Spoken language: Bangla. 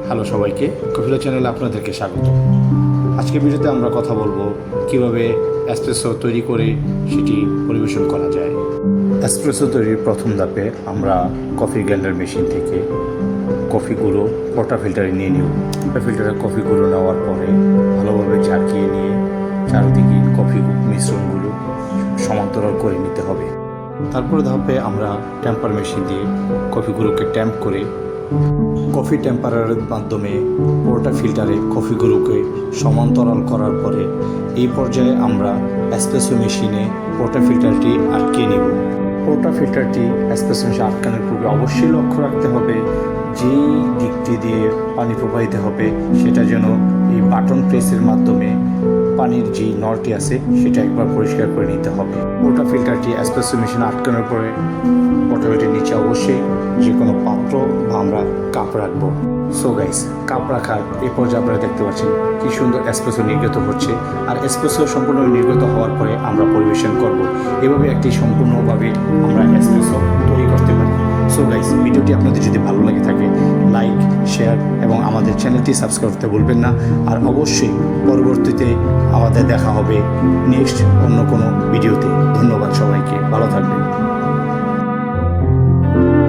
হ্যালো সবাইকে, কফিলা চ্যানেলে আপনাদেরকে স্বাগত। আজকের ভিডিওতে আমরা কথা বলবো কিভাবে এসপ্রেসো তৈরি করে সেটি পরিবেশন করা যায়। এসপ্রেসো তৈরির প্রথম ধাপে আমরা কফি গ্রাইন্ডার মেশিন থেকে কফি গুঁড়ো পটা ফিল্টারে নিয়ে নিব। পটা ফিল্টারে কফি গুঁড়ো নেওয়ার পরে ভালোভাবে ঝাঁকিয়ে নিয়ে চারিদিকে কফি মিশ্রণগুলো সমান্তরাল করে নিতে হবে। তারপর ধাপে আমরা ট্যাম্পার মেশিন দিয়ে কফিগুলোকে ট্যাম্প করে কফি টেম্পারারের মাধ্যমে পোর্টা ফিল্টারে কফিগুলোকে সমান্তরাল করার পরে এই পর্যায়ে আমরা এসপ্রেসো মেশিনে পোর্টা ফিল্টারটি আটকিয়ে নেব। পোর্টা ফিল্টারটি এসপ্রেসো মেশিনে আটকানোর পূর্বে অবশ্যই লক্ষ্য রাখতে হবে যেই দিকটি দিয়ে পানি প্রবাহিত হবে সেটা যেন এই বাটন প্রেসের মাধ্যমে পানির যে নলটি আছে সেটা একবার পরিষ্কার করে নিতে হবে। পোর্টা ফিল্টারটি এসপ্রেসো মেশিনে আটকানোর পরে পোর্টা ফিল্টারের নিচে অবশ্যই যে কোনো পাত্র বা আমরা কাপ রাখবো। সো গাইস, কাপ রাখার এই পর্যায়ে আপনারা দেখতে পাচ্ছেন কি সুন্দর এসপ্রেসো নির্গত হচ্ছে। আর এসপ্রেসো সম্পূর্ণ নির্গত হওয়ার পরে আমরা পরিবেশন করব। এভাবে একটি সম্পূর্ণভাবে আমরা এসপ্রেসো তৈরি করতে পারি। সো গাইস, ভিডিওটি আপনাদের যদি ভালো লাগে থাকে লাইক, শেয়ার এবং আমাদের চ্যানেলটি সাবস্ক্রাইব করতে ভুলবেন না। আর অবশ্যই পরবর্তীতে আমাদের দেখা হবে নেক্সট অন্য কোনো ভিডিওতে। ধন্যবাদ সবাইকে, ভালো থাকবেন।